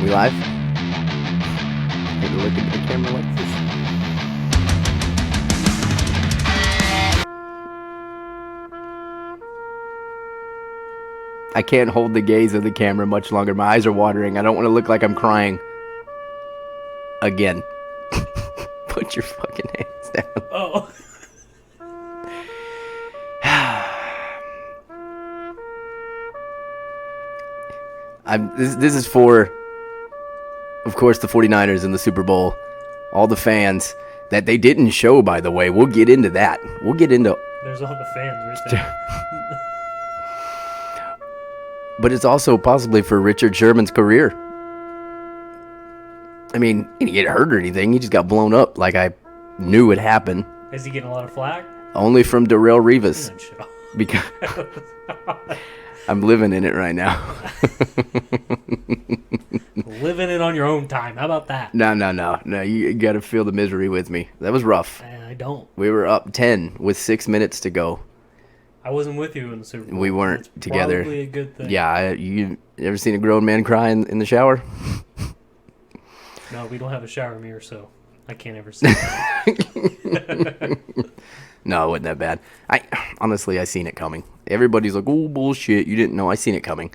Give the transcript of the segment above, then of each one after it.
We live? Need to look at the camera like this. I can't hold the gaze of the camera much longer. My eyes are watering. I don't want to look like I'm crying. Again. Put your fucking hands down. Oh. This is for, of course, the 49ers in the Super Bowl. All the fans that they didn't show, by the way. We'll get into that. We'll get into... There's all the fans right there. But it's also possibly for Richard Sherman's career. I mean, he didn't get hurt or anything. He just got blown up like I knew would happen. Is he getting a lot of flack? Only from Darrelle Revis. Because Because I'm living in it right now. living it on your own time. How about that? No. You got to feel the misery with me. That was rough. I don't. We were up 10 with 6 minutes to go. I wasn't with you in the Super Bowl. We weren't That's together. Probably a good thing. Yeah, you ever seen a grown man cry in the shower? No, we don't have a shower mirror, so I can't ever see it. No, it wasn't that bad. Honestly, I seen it coming. Everybody's like, "Oh, bullshit, you didn't know." I seen it coming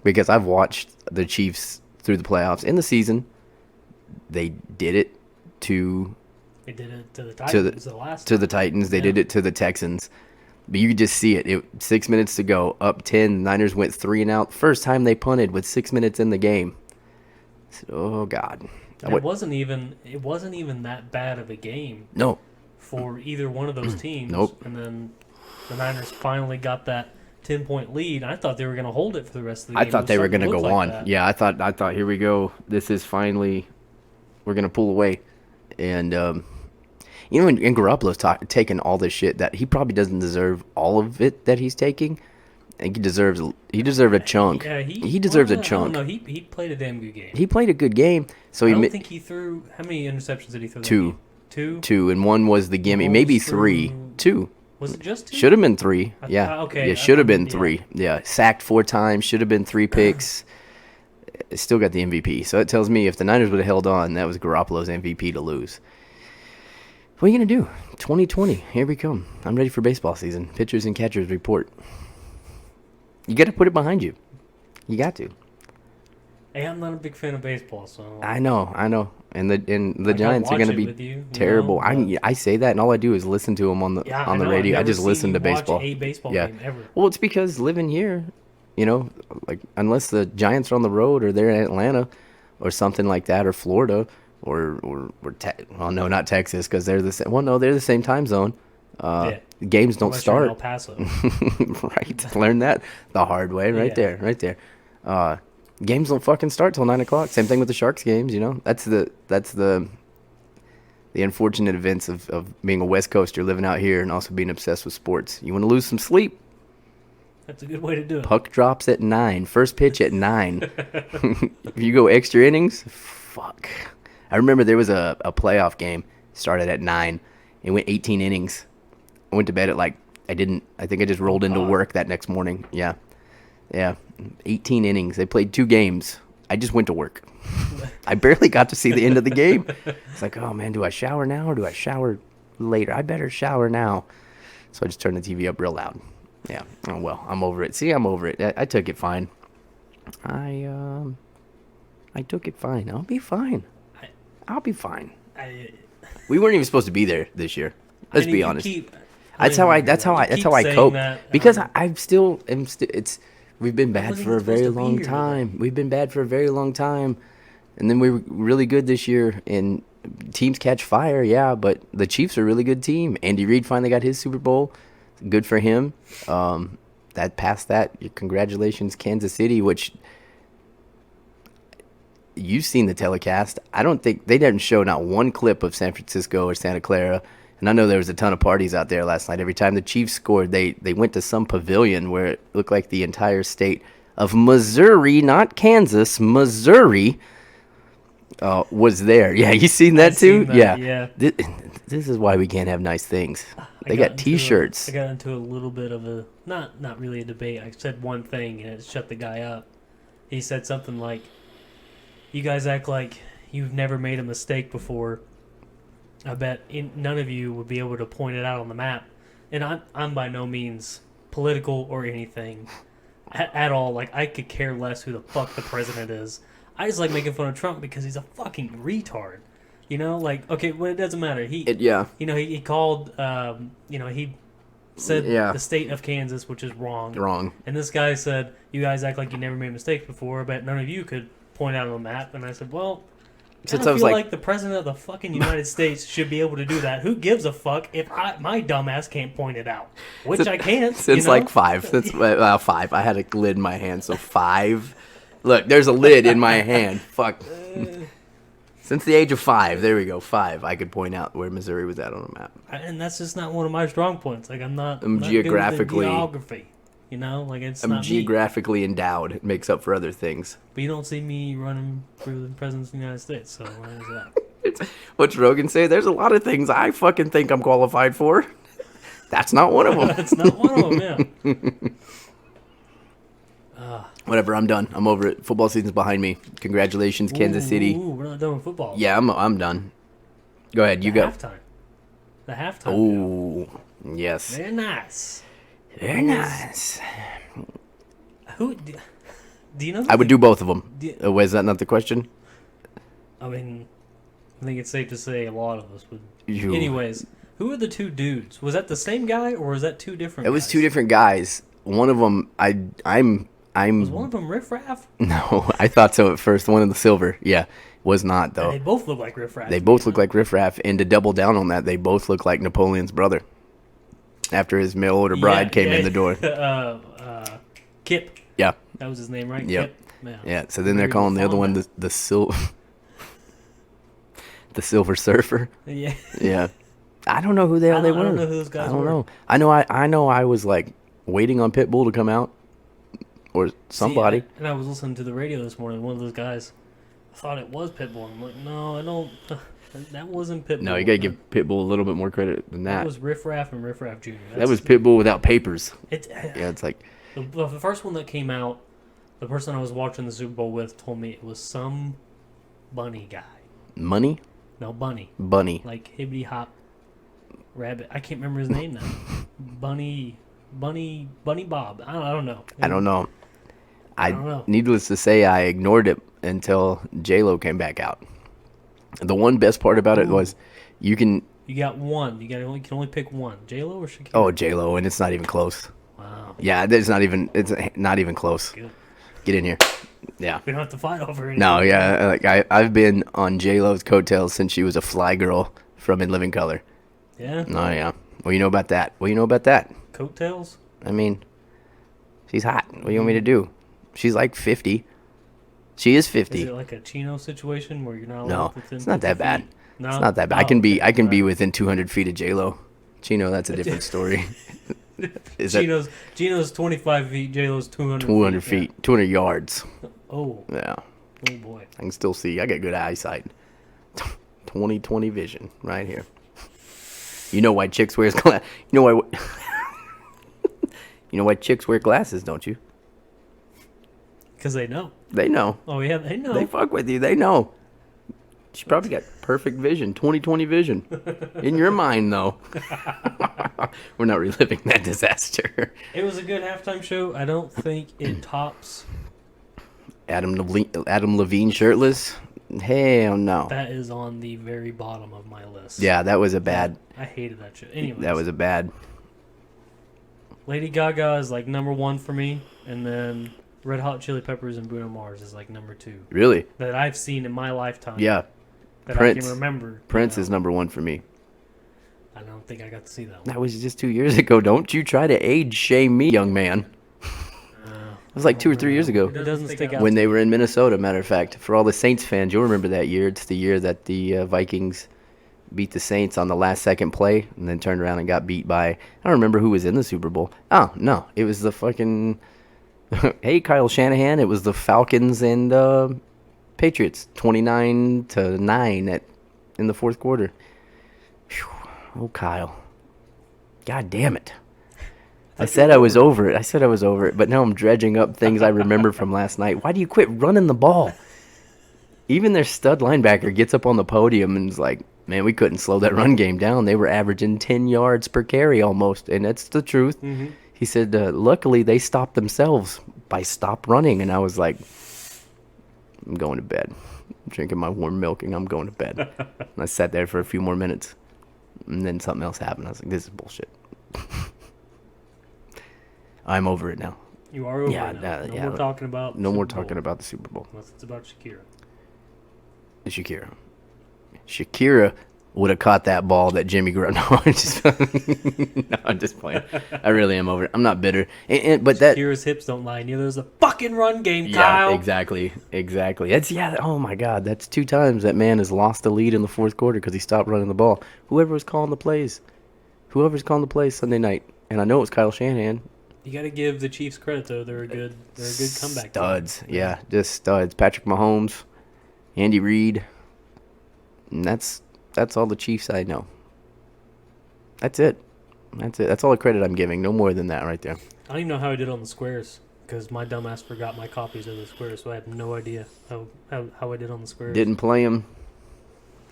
because I've watched the Chiefs through the playoffs in the season. They did it to They did it to the Titans the last to the Titans. They did it to the Texans. But you could just see it. 6 minutes to go, up 10. Niners went 3 and out. First time they punted with 6 minutes in the game. Oh God! It wasn't even that bad of a game. No. For either one of those teams. Nope. And then the Niners finally got that 10-point lead. I thought they were going to hold it for the rest of the game. I thought they were going to go on. That. Yeah, I thought here we go. This is finally, we're going to pull away. And, and Garoppolo's taking all this shit that he probably doesn't deserve all of it that he's taking. I think he deserves a chunk. Yeah, he deserves a chunk. No, he played a damn good game. He played a good game. So I don't think he threw, how many interceptions did he throw? Two. Two, and one was the gimme. Maybe 3. 2. Was it just 2? Should have been 3. Yeah. Okay. Yeah, should have been 3. Yeah. Sacked 4 times. Should have been 3 picks. Still got the MVP. So it tells me if the Niners would have held on, that was Garoppolo's MVP to lose. What are you going to do? 2020. Here we come. I'm ready for baseball season. Pitchers and catchers report. You got to put it behind you. You got to. Hey, I'm not a big fan of baseball, so I know. And the Giants are going to be terrible. I say that, and all I do is listen to them on the radio. I just listen to baseball. A baseball game ever. Well, it's because living here, like unless the Giants are on the road or they're in Atlanta or something like that, or Florida or well, no, not Texas, because they're the same. Well, no, they're the same time zone. Games don't Unless you're in start. El Paso. Right. Learn that the hard way. Right there. Games don't fucking start till 9 o'clock. Same thing with the Sharks games. That's the unfortunate events of being a West Coaster, living out here, and also being obsessed with sports. You want to lose some sleep? That's a good way to do it. Puck drops at 9. First pitch at 9. If you go extra innings, fuck. I remember there was a playoff game started at 9. It went 18 innings. I went to bed at I think I just rolled into work that next morning. Yeah. 18 innings. They played 2 games. I just went to work. I barely got to see the end of the game. It's like, oh man, do I shower now or do I shower later? I better shower now. So I just turned the TV up real loud. Yeah. Oh well, I'm over it. See, I'm over it. I took it fine. I took it fine. I'll be fine. I'll be fine. We weren't even supposed to be there this year. Let's be honest. That's how I cope. Because I still am. We've been bad for a very long time. We've been bad for a very long time, and then we were really good this year. And teams catch fire, yeah. But the Chiefs are a really good team. Andy Reid finally got his Super Bowl. Good for him. Past that, congratulations, Kansas City. Which you've seen the telecast. I don't think they didn't show not one clip of San Francisco or Santa Clara. And I know there was a ton of parties out there last night. Every time the Chiefs scored, they went to some pavilion where it looked like the entire state of Missouri, not Kansas, Missouri, was there. Yeah, you seen that too? Yeah. This is why we can't have nice things. They got T-shirts. I got into a little bit of a, not really a debate. I said one thing and it shut the guy up. He said something like, You guys act like you've never made a mistake before. I bet none of you would be able to point it out on the map. And I'm by no means political or anything at all. Like, I could care less who the fuck the president is. I just like making fun of Trump because he's a fucking retard. You know, like, okay, well, it doesn't matter. He called, he said the state of Kansas, which is wrong. Wrong. And this guy said, you guys act like you never made mistakes before. I bet none of you could point out on the map. And I said, well, I feel like the president of the fucking United States should be able to do that. Who gives a fuck if my dumbass can't point it out? Which I can't. Since like 5. Since 5. I had a lid in my hand, so 5. Look, there's a lid in my hand. Fuck. Since the age of 5, there we go, 5, I could point out where Missouri was at on a map. And that's just not one of my strong points. Like, I'm not geographically good with the geography. You know, like I'm geographically endowed. It makes up for other things. But you don't see me running for the president of the United States, so why is that? What's Rogan say? There's a lot of things I fucking think I'm qualified for. That's not one of them. That's not one of them, yeah. Whatever, I'm done. I'm over it. Football season's behind me. Congratulations, Kansas City. Ooh, we're not done with football. Yeah, I'm done. Go ahead, you go. The halftime. Ooh, yes. Very nice. Very nice. Who do you know? I would do both of them. Was that not the question? I mean, I think it's safe to say a lot of us would. Anyways, who are the two dudes? Was that the same guy or was that two different guys? It was two different guys. One of them, I'm. Was one of them Riff Raff? No, I thought so at first. One in the silver. Yeah, was not though. And they both look like Riff Raff. They both look like Riff Raff. And to double down on that, they both look like Napoleon's brother. After his mail order bride came in the door. Kip. Yeah. That was his name, right? Yep. Kip? Yeah. So then they're calling the other one the Silver Surfer. Yeah. Yeah. I don't know who the hell they were. I don't know who those guys were. I don't know. I know I was like waiting on Pitbull to come out. Or somebody. See, and I was listening to the radio this morning. One of those guys, I thought it was Pitbull. I'm like, no, I don't. That wasn't Pitbull. No, you gotta give Pitbull a little bit more credit than that. That was Riff Raff and Riff Raff Jr. That was Pitbull without papers. It's like the first one that came out. The person I was watching the Super Bowl with told me it was some bunny guy. Money? No, bunny. Bunny. Like Hibbity Hop Rabbit. I can't remember his name now. Bunny Bob. I don't know. I don't know. I don't know. Needless to say, I ignored it until J-Lo came back out. The one best part about it was you got one. You can only pick one. J-Lo or Shakira? Oh, J-Lo, and it's not even close. Wow. Yeah, it's not even close. Good. Get in here. Yeah. We don't have to fight over anything. No, yeah. Like I've been on J-Lo's coattails since she was a fly girl from In Living Color. Yeah? Oh, yeah. What do you know about that? Coattails? I mean, she's hot. What do you want me to do? She's like 50. She is 50. Is it like a Chino situation where you're not allowed No, within it's not that bad. No? It's not that bad. I can be within 200 feet of J-Lo. Chino, that's a different story. Gino's 25 feet, J-Lo's 200 feet. Yeah. 200 yards. Oh. Yeah. Oh, boy. I can still see. I got good eyesight. 20/20 vision right here. You know why chicks wear glasses? You know why chicks wear glasses, don't you? Because they know. They know. Oh, yeah, they know. They fuck with you. They know. She probably got perfect vision, 20/20 vision. In your mind, though. We're not reliving that disaster. It was a good halftime show. I don't think it tops Adam Levine shirtless? Hell no. That is on the very bottom of my list. Yeah, that was a bad... I hated that shit. Anyways. That was a bad... Lady Gaga is like number 1 for me, and then Red Hot Chili Peppers and Bruno Mars is like number 2. Really? That I've seen in my lifetime. Yeah. That Prince. I can remember. Prince is number 1 for me. I don't think I got to see that one. That was just 2 years ago. Don't you try to age shame me, young man. It was like 2 or 3 years ago. It doesn't stick out. When they were in Minnesota, matter of fact. For all the Saints fans, you'll remember that year. It's the year that the Vikings beat the Saints on the last second play and then turned around and got beat by... I don't remember who was in the Super Bowl. Oh, no. It was the fucking... Hey, Kyle Shanahan. It was the Falcons and Patriots. 29-9 in the fourth quarter. Whew. Oh, Kyle. God damn it. I said I was over it, but now I'm dredging up things I remember from last night. Why do you quit running the ball? Even their stud linebacker gets up on the podium and is like, man, we couldn't slow that run game down. They were averaging 10 yards per carry almost, and that's the truth. Mm-hmm. He said, luckily they stopped themselves by stop running, and I was like, I'm going to bed. I'm drinking my warm milk, and I'm going to bed. And I sat there for a few more minutes, and then something else happened. I was like, this is bullshit. I'm over it now. You are over it now. No more talking about No Super more Bowl. talking about the Super Bowl. Unless it's about Shakira. Shakira would have caught that ball that Jimmy Garoppolo. No, I'm just playing. I really am over it. I'm not bitter. But Shakira's hips don't lie. Neither does the fucking run game, Kyle. Yeah, exactly. Oh my God, that's 2 times that man has lost the lead in the fourth quarter because he stopped running the ball. Whoever's calling the plays Sunday night, and I know it was Kyle Shanahan. You got to give the Chiefs credit though. They're a good comeback. Studs, yeah, just studs. Patrick Mahomes, Andy Reid, and that's all the Chiefs I know. That's it. That's all the credit I'm giving. No more than that right there. I don't even know how I did on the squares because my dumbass forgot my copies of the squares, so I have no idea how I did on the squares. Didn't play them.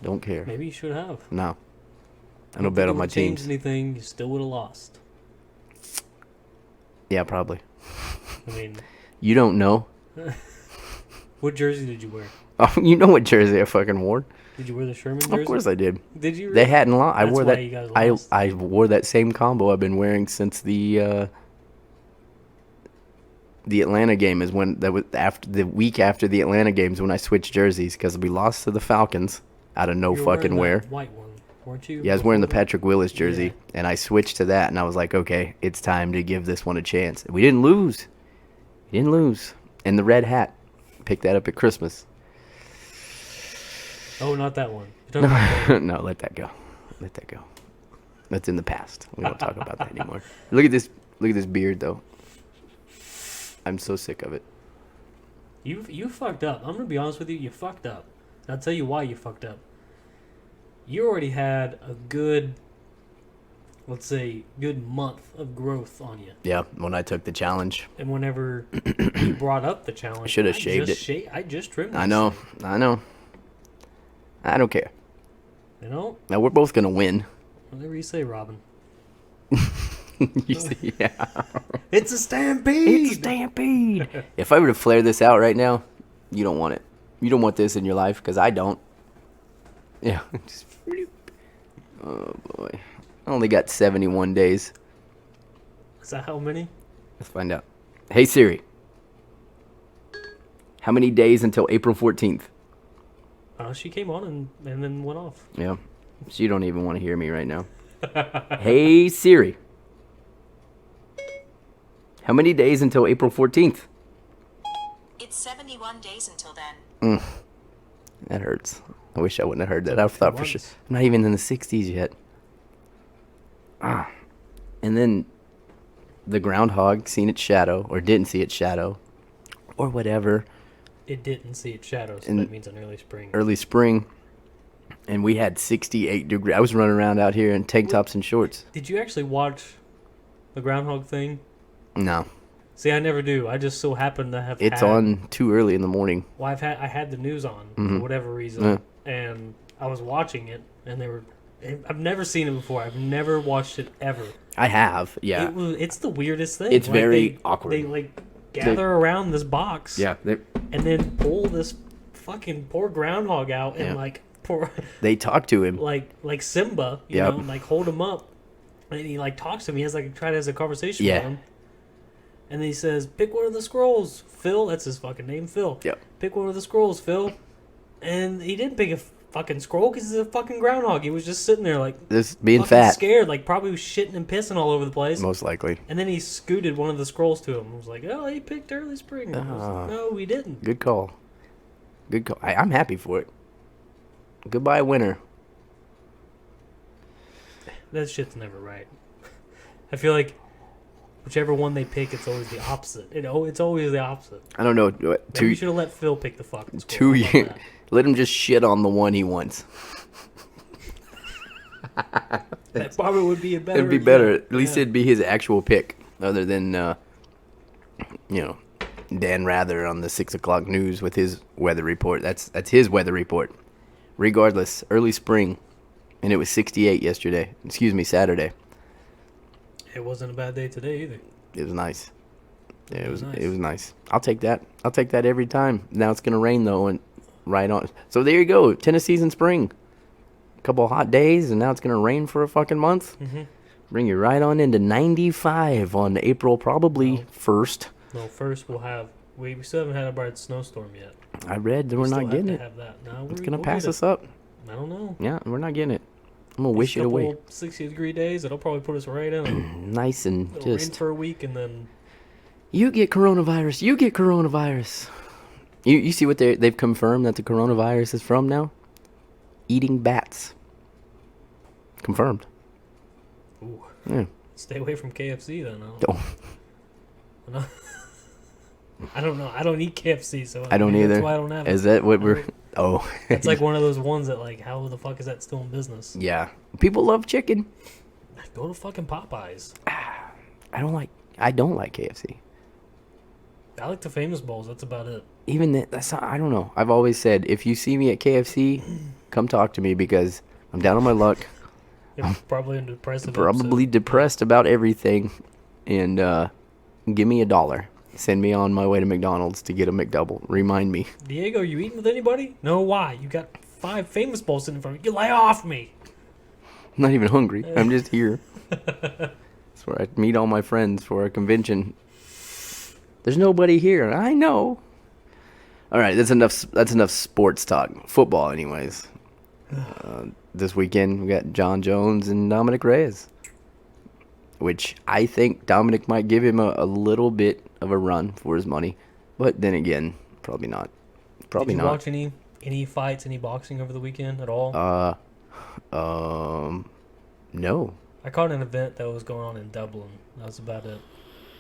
Don't care. Maybe you should have. No. I don't bet on my teams. Changed anything? You still would have lost. Yeah, probably. I mean, you don't know. What jersey did you wear? Oh, you know what jersey I fucking wore. Did you wear the Sherman jersey? Of course I did. Did you? Really? They hadn't lost. I wore why that. you guys lost. I wore that same combo I've been wearing since the Atlanta game. Is when that was after the week after the Atlanta games when I switched jerseys because we lost to the Falcons out of no fucking where. White one, weren't you? Yeah, I was wearing the Patrick Willis jersey, and I switched to that, and I was like, okay, it's time to give this one a chance. We didn't lose. And the red hat, picked that up at Christmas. Oh, not that one. No, let that go. That's in the past. We don't talk about that anymore. Look at this beard, though. I'm so sick of it. You fucked up. I'm gonna be honest with you. You fucked up. And I'll tell you why you fucked up. You already had a good, let's say, good month of growth on you. Yeah, when I took the challenge. And whenever you brought up the challenge, I should have shaved it. I just trimmed it. I know. I don't care. You know? Now, we're both going to win. Whatever you say, Robin. You see, yeah. It's a stampede! If I were to flare this out right now, you don't want it. You don't want this in your life, because I don't. Yeah. Oh, boy. I only got 71 days. Is that how many? Let's find out. Hey, Siri. How many days until April 14th? She came on and then went off. Yeah. She don't even want to hear me right now. Hey, Siri. How many days until April 14th? It's 71 days until then. That hurts. I wish I wouldn't have heard that. I thought for sure. I'm not even in the 60s yet. And then the groundhog seen its shadow, or didn't see its shadow, or whatever. It didn't see its shadow, so that means an early spring. Early spring. And we had 68 degrees. I was running around out here in tank tops and shorts. Did you actually watch the groundhog thing? No. See, I never do. I just so happen to have. It's on too early in the morning. Well, I had the news on for whatever reason, and I was watching it, and they were. I've never seen it before. I've never watched it ever. I have, yeah. It's the weirdest thing. It's very awkward. They gather around this box. Yeah. And then pull this fucking poor groundhog out and poor. They talk to him like Simba, you know, and hold him up, and he talks to him. He has has a conversation with him. And then he says, "Pick one of the scrolls, Phil." That's his fucking name, Phil. Yep. Pick one of the scrolls, Phil. And he didn't pick a fucking scroll because he's a fucking groundhog. He was just sitting there just being fat, scared, probably was shitting and pissing all over the place. Most likely. And then he scooted one of the scrolls to him. I was like, "Oh, he picked early spring." No, we didn't. Good call. I'm happy for it. Goodbye, winter. That shit's never right. I feel like whichever one they pick, it's always the opposite. It's always the opposite. I don't know. Maybe you should have let Phil pick the fucking score. 2 years. Let him just shit on the one he wants. That probably would be a better. It'd be better. At least it'd be his actual pick, other than Dan Rather on the 6 o'clock news with his weather report. That's his weather report. Regardless, early spring, and it was 68 yesterday. Excuse me, Saturday. It wasn't a bad day today either. It was nice. Yeah, It was nice. It was nice. I'll take that. I'll take that every time. Now it's gonna rain though, and right on. So there you go. Tennessee's in spring. A couple of hot days, and now it's gonna rain for a fucking month. Mm-hmm. Bring you right on into 95 on April probably 1st. No, first we still haven't had a bad snowstorm yet. I read that we're not getting it. Have that. No, It's gonna we'll pass get us up. I don't know. Yeah, we're not getting it. I'm gonna wish it Couple away. 60-degree days. It'll probably put us right in. Nice and It'll rain just. for a week and then. You get coronavirus. You get coronavirus. You see what they've confirmed that the coronavirus is from now? Eating bats. Confirmed. Ooh. Yeah. Stay away from KFC then. Oh, I don't know. I don't eat KFC, so I don't maybe either. That's why I don't have it. Is that what we're? Oh. It's like one of those ones that like, how the fuck is that still in business? Yeah. People love chicken. Go to fucking Popeyes. I don't like KFC. I like the famous bowls. That's about it. Even that's not, I don't know. I've always said if you see me at KFC, come talk to me because I'm down on my luck. You're probably depressed. Probably depressed about everything, and give me $1. Send me on my way to McDonald's to get a McDouble. Remind me. Diego, you eating with anybody? No, why? You got 5 famous bowls sitting in front of you. You lay off me. I'm not even hungry. I'm just here. That's where I meet all my friends for a convention. There's nobody here. I know. All right, that's enough sports talk. Football, anyways. This weekend we got John Jones and Dominic Reyes, which I think Dominic might give him a little bit of a run for his money, but then again, probably not. Probably Did you not. watch any fights, any boxing over the weekend at all? No. I caught an event that was going on in Dublin. That was about it.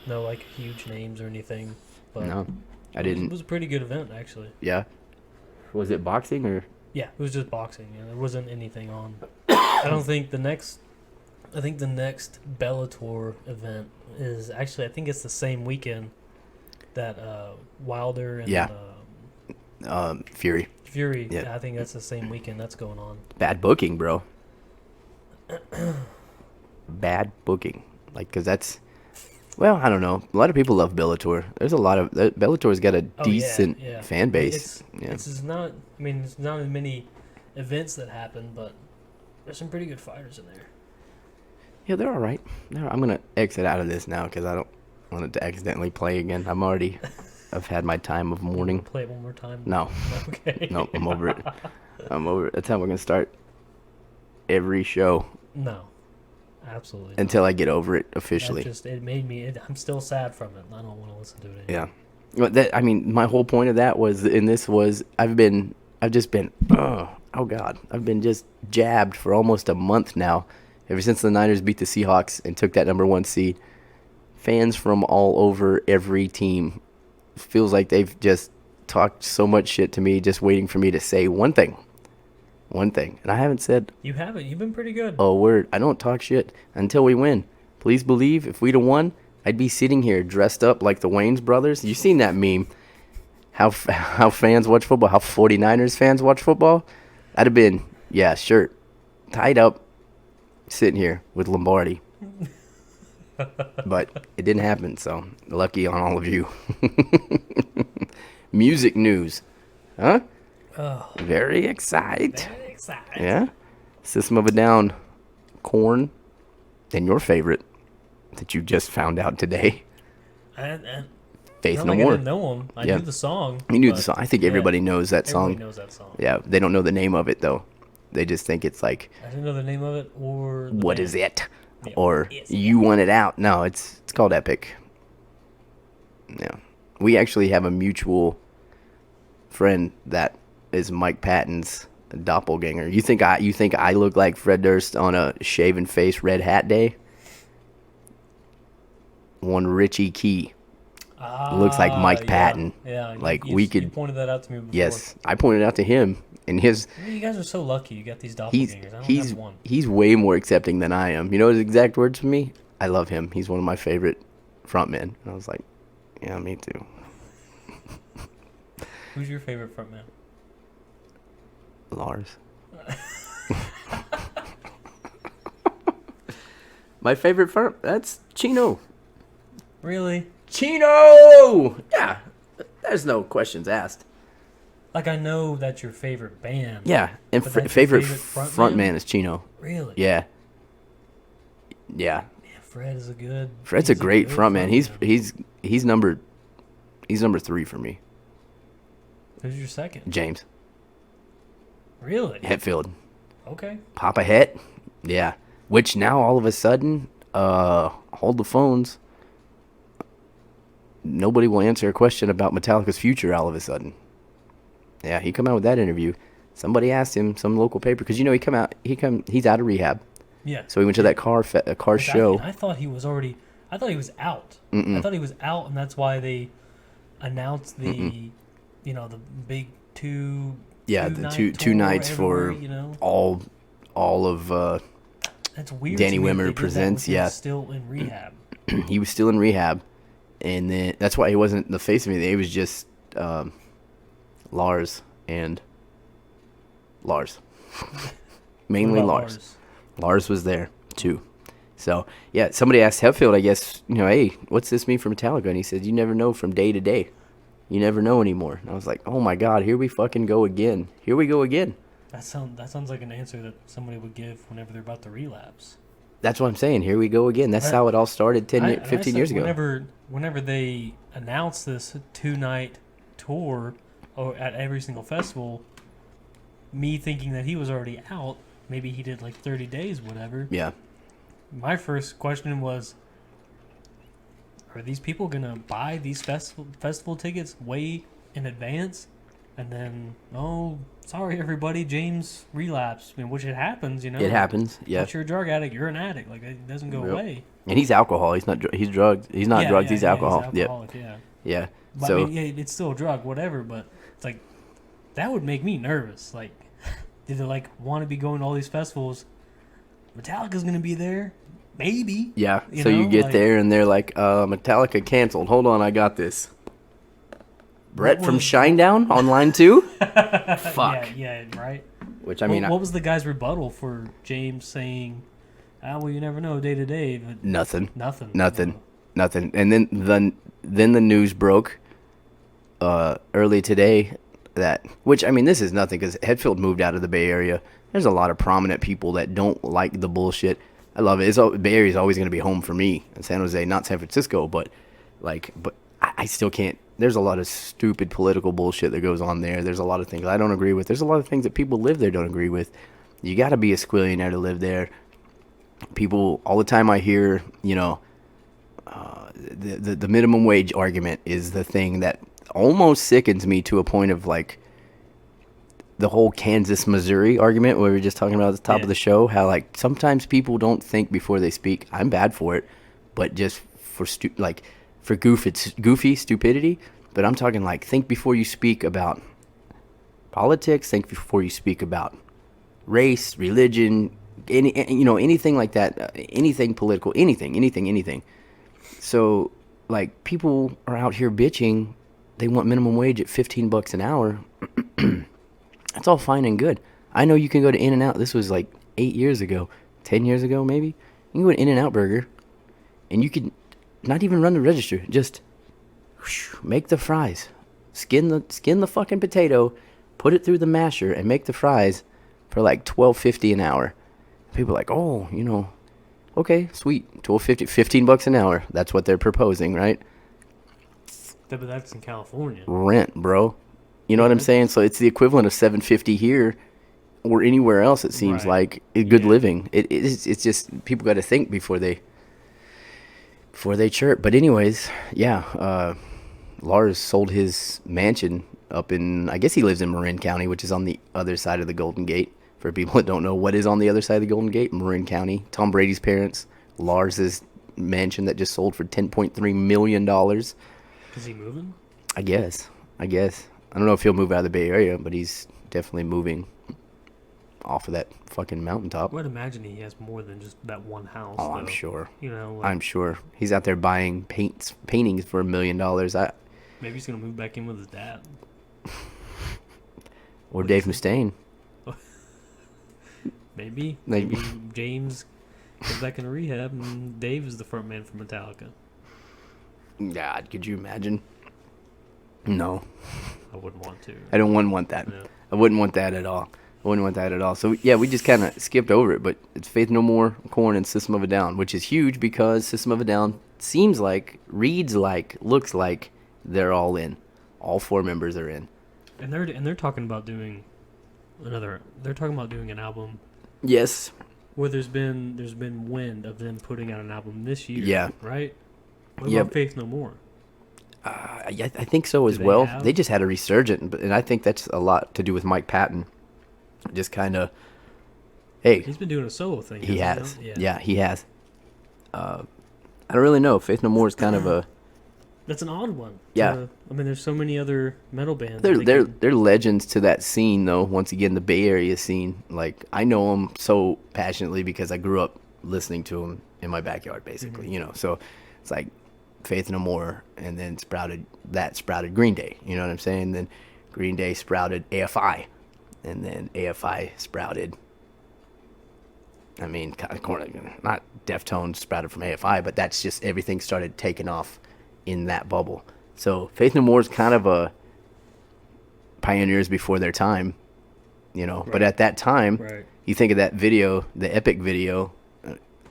No, like, huge names or anything. But No, I It didn't. was a pretty good event, actually. Yeah. Was it boxing or? Yeah, it was just boxing. Yeah, there wasn't anything on. I don't think the next. I think the next Bellator event is actually. I think it's the same weekend that Wilder and Yeah. Fury. Fury. Yeah. I think that's the same weekend that's going on. Bad booking, bro. Bad booking. Like, because that's... Well, I don't know. A lot of people love Bellator. There's a lot of... Bellator's got a decent fan base. It's not... I mean, it's not as many events that happen, but there's some pretty good fighters in there. Yeah, they're all right. I'm going to exit out of this now because I don't want it to accidentally play again. I've had my time of mourning. Play it one more time? No. Okay. No, I'm over it. I'm over it. That's how we're going to start every show No. Absolutely not. until I get over it officially. It made me... I'm still sad from it. I don't want to listen to it anymore. Yeah. Well, I mean, my whole point of that was, I've just been, oh God, I've been just jabbed for almost a month now. Ever since the Niners beat the Seahawks and took that number 1 seed, fans from all over every team feels like they've just talked so much shit to me, just waiting for me to say one thing. And I haven't said You haven't. You've been pretty good. a word. I don't talk shit until we win. Please believe if we'd have won, I'd be sitting here dressed up like the Wayans brothers. You've seen that meme. How fans watch football, how 49ers fans watch football. I'd have been, shirt, tied up, sitting here with Lombardi. But it didn't happen, so lucky on all of you. Music news. Huh? Oh, Very excited. very excited. Yeah? System of a Down, Korn, and your favorite that you just found out today, Faith Not No like I More. didn't know them. I Yeah. knew the song. You knew but the song. I think yeah, everybody knows that song. Everybody knows that song. Yeah, they don't know the name of it, though. They just think it's like, I didn't know the name of it or the what band. is it? Yeah, Or what is you want it out. No, it's called Epic. Yeah. We actually have a mutual friend that is Mike Patton's doppelganger. You think I look like Fred Durst on a shaven face red hat day? One Richie Key looks like Mike yeah. Patton. Yeah, Like, you, we you could- pointed that out to me before. Yes, I pointed out to him, and his You guys are so lucky. You got these he's doppelgangers. I don't he's have one. he's way more accepting than I am. You know his exact words for me? I love him. He's one of my favorite frontmen. And I was like, yeah, me too. Who's your favorite frontman? Lars. My favorite front, that's Chino. Really? Chino! Yeah, there's no questions asked. Like, I know that's your favorite band. Yeah, and But that's your favorite favorite frontman is Chino. Really? Yeah. Yeah. Yeah, Fred is a good. Fred's he's a great good frontman. He's number 3 for me. Who's your second? James Really? Hetfield. Okay. Papa Het. Yeah. Which now all of a sudden, hold the phones. Nobody will answer a question about Metallica's future all of a sudden. Yeah, he come out with that interview. Somebody asked him, some local paper, because he's out of rehab. Yeah. So he went to that car show. I thought he was already. I thought he was out. Mm-mm. I thought he was out, and that's why they announced the, the big two. Yeah, the two nights for all of That's weird. Danny to me that Wimmer they did that presents. with him Yeah, still in rehab. he was still in rehab, and then that's why he wasn't the face of me. It was just Lars and Lars, mainly What about Lars. Lars was there too. So yeah, somebody asked Hetfield, I guess, hey, what's this mean for Metallica? And he said, you never know from day to day. You never know anymore. And I was like, oh my God, here we fucking go again. Here we go again. That sounds like an answer that somebody would give whenever they're about to relapse. That's what I'm saying. Here we go again. That's how it all started 15 years ago. Whenever they announced this 2-night tour at every single festival, me thinking that he was already out, maybe he did like 30 days, whatever. Yeah. My first question was, are these people going to buy these festival tickets way in advance? And then, oh, sorry, everybody, James relapsed. I mean, which it happens, It happens, yeah. Once you're a drug addict, you're an addict. Like, it doesn't go away. And he's alcohol. He's not. He's drugs. He's not drugs. He's alcohol. He's alcoholic, yeah. Yeah. But, So I mean, it's still a drug, whatever. But it's like that would make me nervous. Like, did they want to be going to all these festivals? Metallica's gonna be there, maybe. yeah. So you get there and they're like, Metallica canceled. Hold on, I got this. Brett from Shinedown on line 2? Fuck. Yeah, right. Which I mean, what was the guy's rebuttal for James saying, well, you never know day to day, but nothing. Nothing. And then the news broke early today which I mean, this is nothing because Hetfield moved out of the Bay Area. There's a lot of prominent people that don't like the bullshit. I love it. Bay Area is always going to be home for me. In San Jose, not San Francisco, but I still can't. There's a lot of stupid political bullshit that goes on there. There's a lot of things I don't agree with. There's a lot of things that people live there don't agree with. You got to be a squillionaire to live there. People, all the time I hear, the minimum wage argument is the thing that almost sickens me to a point of the whole Kansas, Missouri argument where we were just talking about at the top of the show, how sometimes people don't think before they speak. I'm bad for it, but just for goofy stupidity. But I'm talking think before you speak about politics, think before you speak about race, religion, anything like that, anything political, anything. So people are out here bitching. They want minimum wage at $15 an hour. That's all fine and good. I know you can go to In-N-Out. This was 8 years ago, 10 years ago maybe. You can go to In-N-Out Burger, and you can not even run the register. Just make the fries, skin the fucking potato, put it through the masher, and make the fries for $12.50 an hour. People are like, oh, okay, sweet, $12.50, $15 an hour. That's what they're proposing, right? Yeah, but that's in California. Rent, bro. You know what I'm saying? So it's the equivalent of $7.50 here or anywhere else. It seems like good living. It's just people got to think before they chirp. But anyways, yeah. Lars sold his mansion up in, I guess he lives in Marin County, which is on the other side of the Golden Gate. For people that don't know what is on the other side of the Golden Gate, Marin County. Tom Brady's parents, Lars's mansion that just sold for $10.3 million. Is he moving? I guess. I don't know if he'll move out of the Bay Area, but he's definitely moving off of that fucking mountaintop. I would imagine he has more than just that one house. Oh, though. I'm sure. I'm sure. He's out there buying paintings for $1 million. Maybe he's going to move back in with his dad. Or Dave Mustaine. Maybe. Like- Maybe James goes back into rehab and Dave is the front man for Metallica. God, could you imagine? No. I wouldn't want to. I don't want that. No. I wouldn't want that at all. I wouldn't want that at all. So, yeah, we just kind of skipped over it. But it's Faith No More, Korn, and System of a Down, which is huge because System of a Down seems like, reads like, looks like they're all in. All 4 members are in. And they're talking about doing they're talking about doing an album Yes. where there's been wind of them putting out an album this year. Yeah. Right? What Yeah, about Faith No More? I think so as they well. have? They just had a resurgent, and I think that's a lot to do with Mike Patton. Just kind of, hey, He's been doing a solo thing. he hasn't has. he? Yeah, he has. I don't really know. Faith No More is kind of a. That's an odd one. Yeah. I mean, there's so many other metal bands. They're legends to that scene, though. Once again, the Bay Area scene. Like, I know them so passionately because I grew up listening to them in my backyard, basically. Mhm. You know, so it's like Faith No More, and then sprouted Green Day. You know what I'm saying? Then Green Day sprouted AFI, and then AFI sprouted. I mean, not Deftones sprouted from AFI, but that's just everything started taking off in that bubble. So Faith No More is kind of a pioneers before their time, you know. Right. But at that time, Right. you think of that video, the Epic video.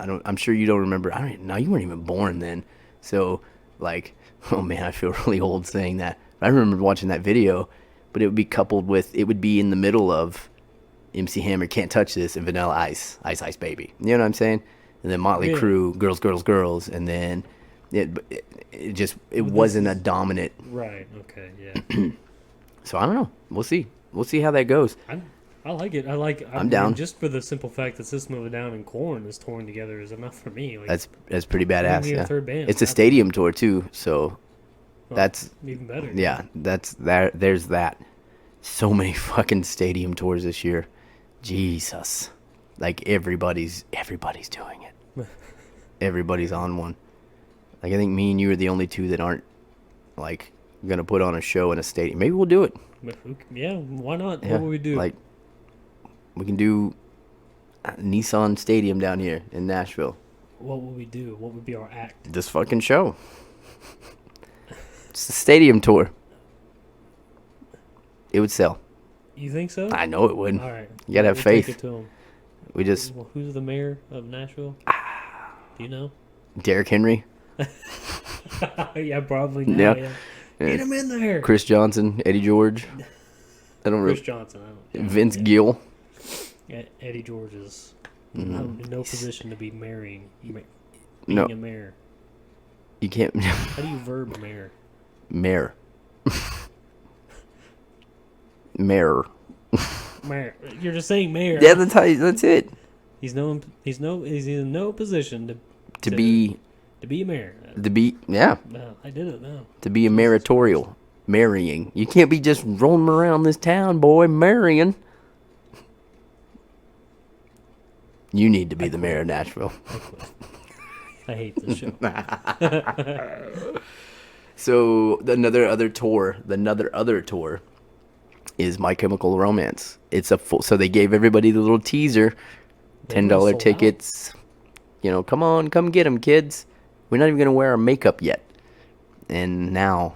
I'm sure you don't remember. I don't even know. You weren't even born then. So, like, oh man, I feel really old saying that. I remember watching that video, but it would be coupled with, it would be in the middle of MC Hammer, Can't Touch This, and Vanilla Ice, Ice Ice Baby. You know what I'm saying? And then Motley Yeah. Crue, Girls, Girls, Girls, and then it just, it Well, this wasn't a is- dominant. Right. Okay. Yeah. So I don't know. We'll see. We'll see how that goes. I like it. I mean, down. Just for the simple fact that System of a Down and Korn is touring together is enough for me. Like, That's pretty we don't badass. need a Yeah. third band. It's a stadium tour too, so Well, that's even better. yeah. That's that. There's that. So many fucking stadium tours this year. Jesus, like everybody's doing it. Everybody's on one. Like I think me and you are the only two that aren't like gonna put on a show in a stadium. Maybe we'll do it. But yeah. Why not? Yeah, What would we do? Like we can do Nissan Stadium down here in Nashville. What would we do? What would be our act? This fucking show. It's the stadium tour. It would sell. You think so? I know it would. All right. You gotta have We'll take faith. it to 'em. We just Well, who's the mayor of Nashville? Do you know? Derrick Henry, Yeah, probably. Now, yeah. Yeah. Get him in there. Chris Johnson, Eddie George. I don't Chris know. Johnson. I don't, Vince yeah. Gill. Yeah, Eddie George is Mhm. in no position to be being No. a mayor. You can't. How do you verb mayor? Mayor. Mayor. Mayor. You're just saying mayor. Yeah, that's it. He's in no position To be to be a mayor. yeah, No, I did it now. to be a meritorial. Marrying. You can't be just roaming around this town, boy, marrying. You need to be the mayor of Nashville. I quit. I hate this show. So the other tour is My Chemical Romance. It's a full. So they gave everybody the little teaser, They $10 sold out? tickets. You know, come on, come get them, kids. We're not even gonna wear our makeup yet. And now,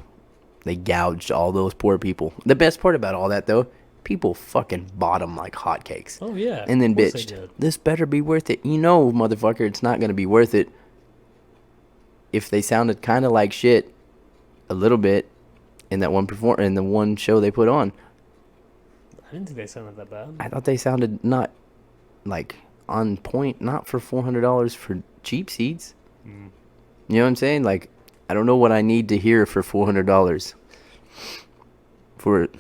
they gouged all those poor people. The best part about all that, though, people fucking bought them like hotcakes. Oh yeah. And then of course they bitched. did. This better be worth it. You know, motherfucker, it's not gonna be worth it. If they sounded kind of like shit, a little bit, in that in the one show they put on, I didn't think they sounded that bad. I thought they sounded not like on point. Not for $400 for cheap seats. Mm. You know what I'm saying? Like, I don't know what I need to hear for $400 for it.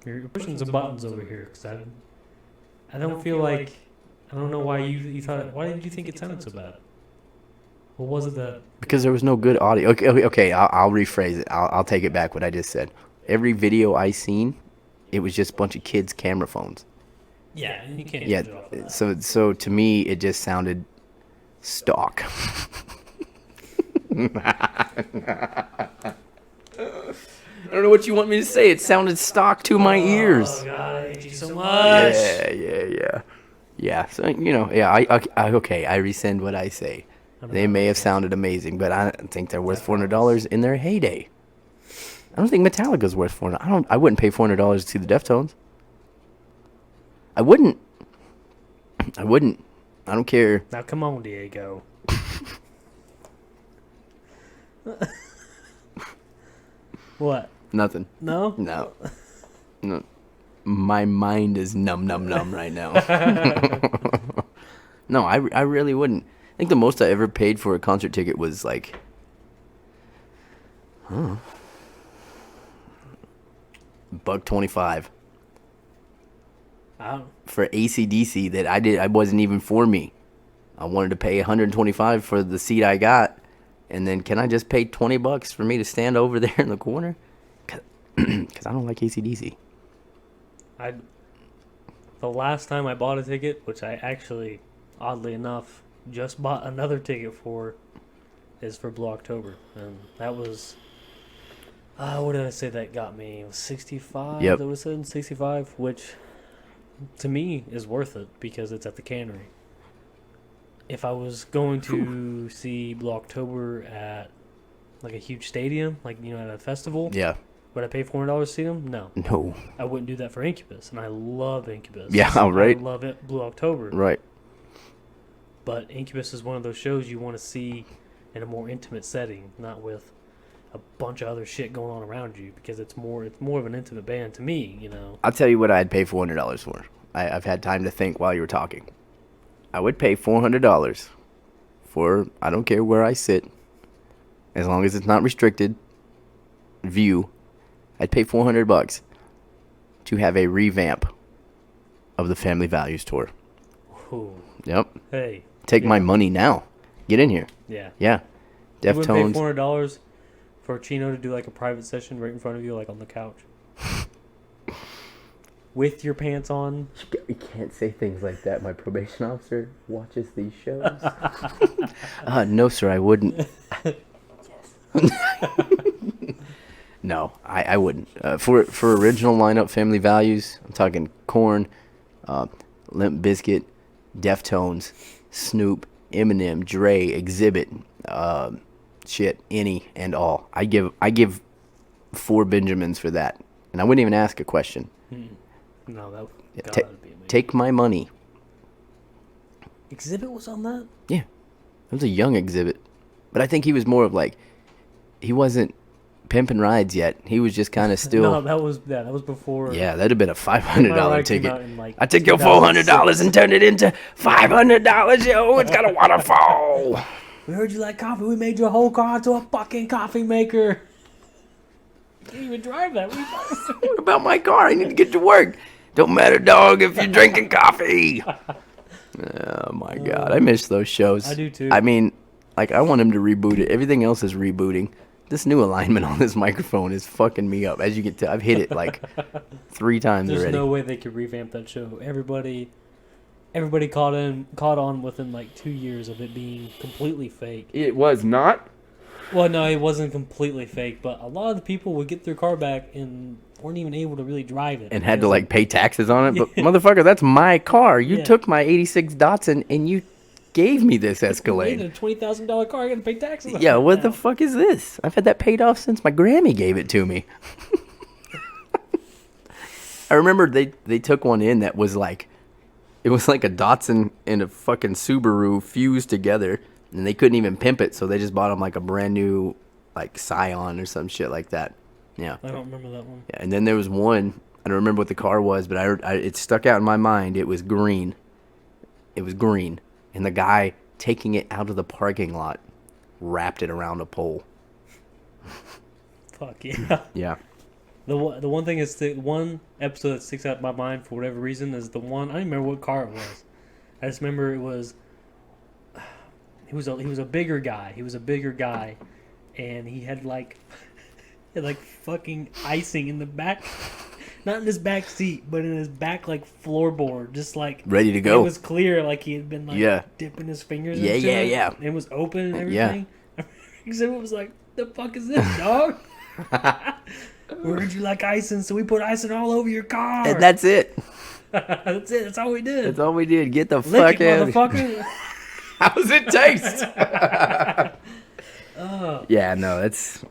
You're pushing some buttons over here, cause I don't feel like I don't know why you thought. Why did you think it sounded so bad? What was it that? Because there was no good audio. Okay. I'll rephrase it. I'll take it back what I just said. Every video I seen, it was just a bunch of kids' camera phones. Yeah, you can't. Yeah. judge it off of that. So to me, it just sounded stock. what you want me to say. It sounded stock to my ears. Oh God, I hate you so much. Yeah. So okay. I rescind what I say. They may have sounded amazing, but I don't think they're worth $400 in their heyday. I don't think Metallica's worth $400. I wouldn't pay $400 to see the Deftones. I wouldn't. I don't care. Now come on, Diego. What? Nothing. No? No. My mind is numb right now. No, I really wouldn't. I think the most I ever paid for a concert ticket was like, $1.25 for AC/DC that I wasn't even for me. I wanted to pay $125 for the seat I got, and then can I just pay $20 for me to stand over there in the corner? Because I don't like AC/DC. The last time I bought a ticket, which I actually, oddly enough, just bought another ticket for, is for Blue October, and that was, what did I say that got me? It was 65. Yep. That was said 65, which to me is worth it because it's at the Cannery. If I was going to see Blue October at like a huge stadium, like at a festival, Yeah. would I pay $400 to see them? No. No. I wouldn't do that for Incubus, and I love Incubus. Yeah, right. I love it, Blue October. Right. But Incubus is one of those shows you want to see in a more intimate setting, not with a bunch of other shit going on around you, because it's more of an intimate band to me, I'll tell you what I'd pay $400 for. I've had time to think while you were talking. I would pay $400 for, I don't care where I sit, as long as it's not restricted, view. I'd pay $400 to have a revamp of the Family Values tour. Ooh. Yep. Hey. Take my money now. Get in here. Yeah. Yeah. You wouldn't pay Deftones. $400 for Chino to do like a private session right in front of you, like on the couch, with your pants on. You can't say things like that. My probation officer watches these shows. No, sir, I wouldn't. No, I wouldn't. For original lineup Family Values, I'm talking Korn, Limp Bizkit, Deftones, Snoop, Eminem, Dre, Exhibit, any and all. I give 4 Benjamins for that, and I wouldn't even ask a question. No, that'd be amazing. Take my money. Exhibit was on that? Yeah, it was a young Exhibit, but I think he was more of like, he wasn't pimping rides yet. He was just kind of still. No, that was before. Yeah, that'd have been a $500 ticket. Like I took your $400 and turned it into $500. Yo, it's got a waterfall. We heard you like coffee. We made your whole car into a fucking coffee maker. You can't even drive that. What about my car? I need to get to work. Don't matter, dog, if you're drinking coffee. Oh my God, I miss those shows. I do too. I mean, like, I want him to reboot it. Everything else is rebooting. This new alignment on this microphone is fucking me up. As you can tell, I've hit it like 3 times There's already. no way they could revamp that show. Everybody caught on within like 2 years of it being completely fake. It was not. Well, no, it wasn't completely fake, but a lot of the people would get their car back and weren't even able to really drive it. And had to like pay taxes on it. But motherfucker, that's my car. You took my 86 Datsun and you gave me this Escalade. A $20,000 car, I gotta pay taxes on Yeah, it what now. the fuck is this? I've had that paid off since my Grammy gave it to me. I remember they took one in that was like, it was like a Datsun and a fucking Subaru fused together, and they couldn't even pimp it, so they just bought them like a brand new like Scion or some shit like that. Yeah. I don't remember that one. Yeah, and then there was one, I don't remember what the car was, but it stuck out in my mind. It was green. It was green. And the guy taking it out of the parking lot wrapped it around a pole. Fuck yeah. Yeah. The one thing is the one episode that sticks out in my mind for whatever reason is the one, I don't even remember what car it was. I just remember it was, he was a bigger guy. He was a bigger guy, and he had like fucking icing in the back. Not in his back seat, but in his back like floorboard, just like Ready to go. It was clear, like he had been like dipping his fingers into it. Yeah. And it was open and Yeah. everything. Exhibit was like, "The fuck is this, dog?" We heard you like icing, so we put icing all over your car. And that's it. That's it. That's all we did. That's all we did. Get the Lick fuck it, out. motherfucker. How's it taste? Yeah, no,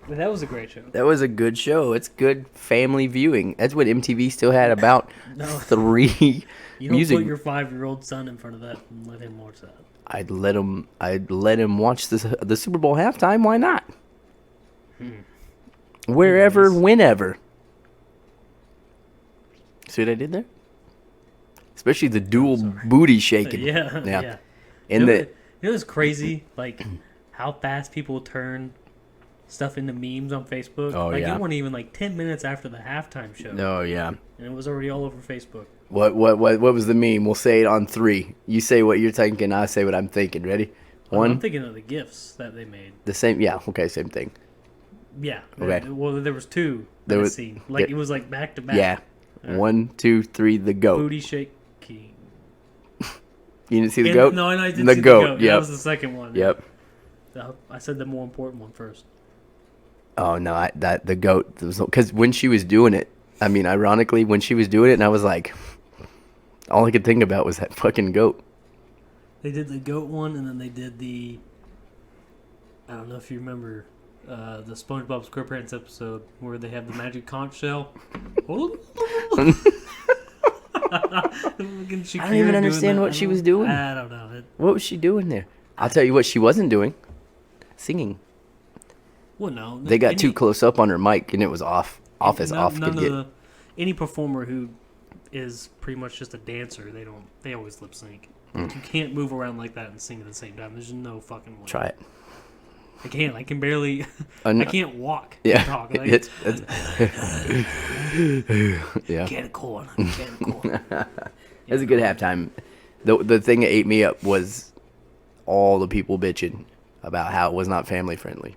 That was a great show. that was a good show. It's good family viewing. That's what MTV still had about No. 3 You don't music. put your 5-year-old son in front of that and let him watch that. I'd let him watch the Super Bowl halftime. Why not? Wherever, Anyways. whenever. See what I did there? Especially the dual booty shaking. Yeah. Yeah. Yeah. And You know what's crazy? Like, how fast people turn stuff into memes on Facebook. Oh, like, yeah. it wasn't even like 10 minutes after the halftime show. Oh yeah. And it was already all over Facebook. What was the meme? We'll say it on 3. You say what you're thinking. I say what I'm thinking. Ready? I'm 1. thinking of the GIFs that they made. The same. Yeah. Okay. Same thing. Yeah. Okay. Well, there was 2 There that I was- seen. Like, yeah. it was like back to back. Yeah. 1, 2, 3. The goat. Booty shaking. You didn't see the goat? No, I did The see goat, the goat. yep. That was the second one. Yep. I said the more important one first. Oh no, the goat. Because when she was doing it, I mean, ironically, when she was doing it, and I was like, all I could think about was that fucking goat. They did the goat one, and then they did the. I don't know if you remember the SpongeBob SquarePants episode where they have the magic conch shell. I don't even understand what she was doing. I don't know. What was she doing there? I'll tell you what she wasn't doing. Singing. Well, no. They got too close up on her mic, and it was off. Off as off none could of get. any performer who is pretty much just a dancer, they always lip sync. Like, you can't move around like that and sing at the same time. There's no fucking way. Try it. I can't. I can barely. no. I can't walk. Yeah. And talk. Like, It's yeah. Can of corn. Can of corn. It was a good halftime. The thing that ate me up was all the people bitching about how it was not family friendly.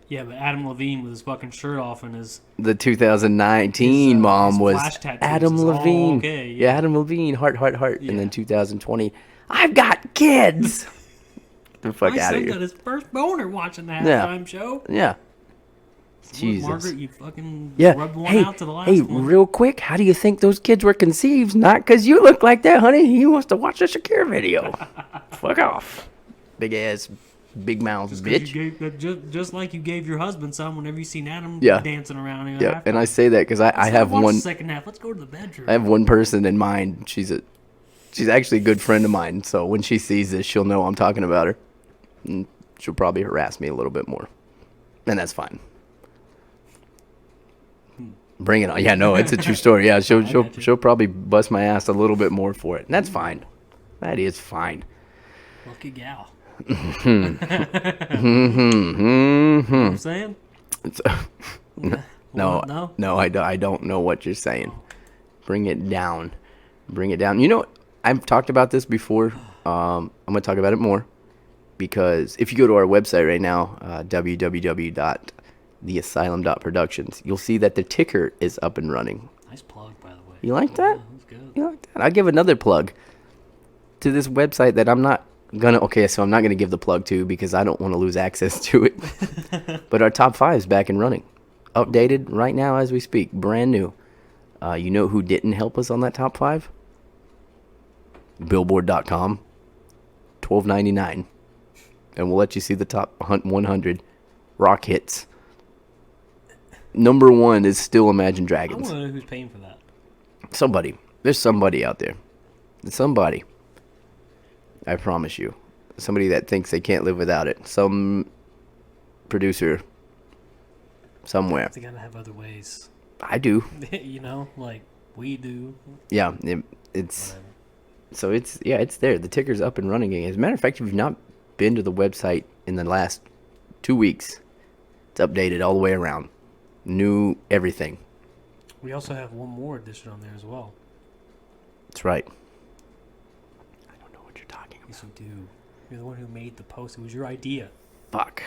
Yeah, but Adam Levine with his fucking shirt off and his The 2019 his mom was flash tattoos Adam is all Levine. okay, Yeah, yeah. Adam Levine, heart. Yeah. And then 2020, I've got kids. Get the fuck my out of son here. got his first boner watching the Yeah. halftime show. Yeah. Look, Jesus. Margaret, you fucking Yeah. rubbed one Hey, out to the last hey, one. real quick, how do you think those kids were conceived? Not because you look like that, honey. He wants to watch a Shakira video. Fuck off. Big ass, big mouth Just 'cause bitch. you gave, just like you gave your husband some whenever you seen Adam Yeah. dancing around. In Yeah, and I say that because I have watch one. the second half. Let's go to the bedroom. I have one person in mind. She's actually a good friend of mine. So when she sees this, she'll know I'm talking about her. And she'll probably harass me a little bit more, and that's fine. Bring it on. Yeah, no, it's a true story. Yeah, she'll probably bust my ass a little bit more for it, and that's fine. That is fine. Lucky gal. Mm-hmm. You know what I'm saying? No, No? no, I don't know what you're saying. Bring it down. Bring it down. You know, I've talked about this before. I'm going to talk about it more because if you go to our website right now, www.theasylum.productions, you'll see that the ticker is up and running. Nice plug, by the way. You like that? Yeah, that's good. You like that? I'll give another plug to this website that I'm not going to... Okay, so I'm not going to give the plug to because I don't want to lose access to it. But our top 5 is back and running. Updated right now as we speak. Brand new. You know who didn't help us on that top 5? Billboard.com. $12.99. And we'll let you see the top 100 rock hits. Number 1 is still Imagine I Dragons. want to know who's paying for that. Somebody. There's somebody out there. Somebody. I promise you. Somebody that thinks they can't live without it. Some producer somewhere. They gotta have other ways. I do. You know, like we do. Yeah, it's Whatever. so it's there. The ticker's up and running again. As a matter of fact, if you've not been to the website in the last 2 weeks, it's updated all the way around. New everything. We also have one more edition on there as well. That's right. I don't know what you're talking about. Yes, you do. You're the one who made the post. It was your idea. Fuck.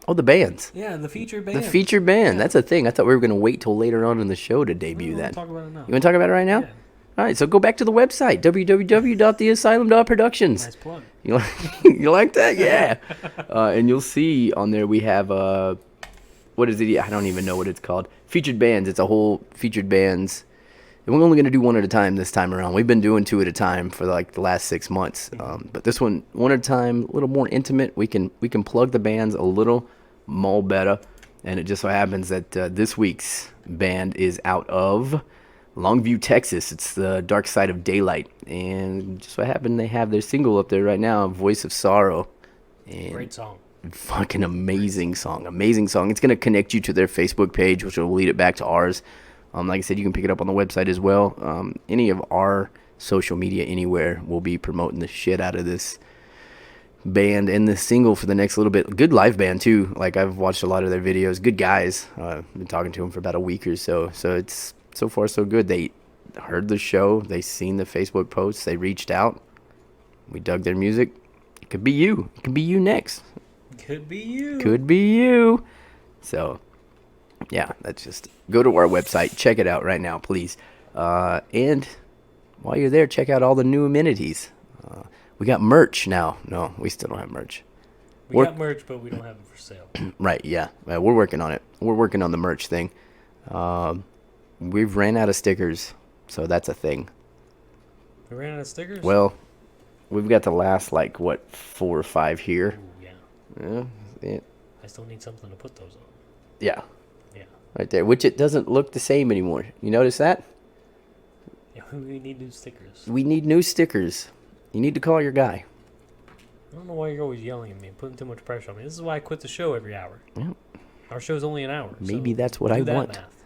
Oh, the bands. Yeah, the featured band. The featured band. Yeah. That's a thing. I thought we were going to wait till later on in the show to debut We'll that. talk about it now. You want to talk about it right now? Yeah. All right, so go back to the website, www.theasylum.productions. Nice plug. You like that? Yeah. And you'll see on there we have what is it? I don't even know what it's called. Featured bands. It's a whole featured bands. And we're only going to do one at a time this time around. We've been doing two at a time for like the last 6 months. But this one at a time, a little more intimate. We can plug the bands a little more better. And it just so happens that this week's band is out of Longview, Texas. It's the Dark Side of Daylight. And just so happened they have their single up there right now, Voice of Sorrow. And Great song. Fucking amazing song. Amazing song. It's going to connect you to their Facebook page, which will lead it back to ours. Like I said, you can pick it up on the website as well. Any of our social media anywhere will be promoting the shit out of this band and this single for the next little bit. Good live band, too. Like, I've watched a lot of their videos. Good guys. Been talking to them for about a week or so. So it's so far so good. They heard the show. They seen the Facebook posts. They reached out. We dug their music. It could be you. It could be you next. Could be you. Could be you. So, yeah, that's just go to our website. Check it out right now, please. And while you're there, check out all the new amenities. We got merch now. No, we still don't have merch. We got merch, but we don't have it for sale. Right, yeah. We're working on it. We're working on the merch thing. We've ran out of stickers, so that's a thing. We ran out of stickers? Well, we've got the last, 4 or 5 here. Ooh, yeah. Yeah. I still need something to put those on. Yeah. Yeah. Right there, which it doesn't look the same anymore. You notice that? Yeah, we need new stickers. We need new stickers. You need to call your guy. I don't know why you're always yelling at me and putting too much pressure on me. This is why I quit the show every hour. Yeah. Our show's only an hour. Maybe so that's what I do that want. math.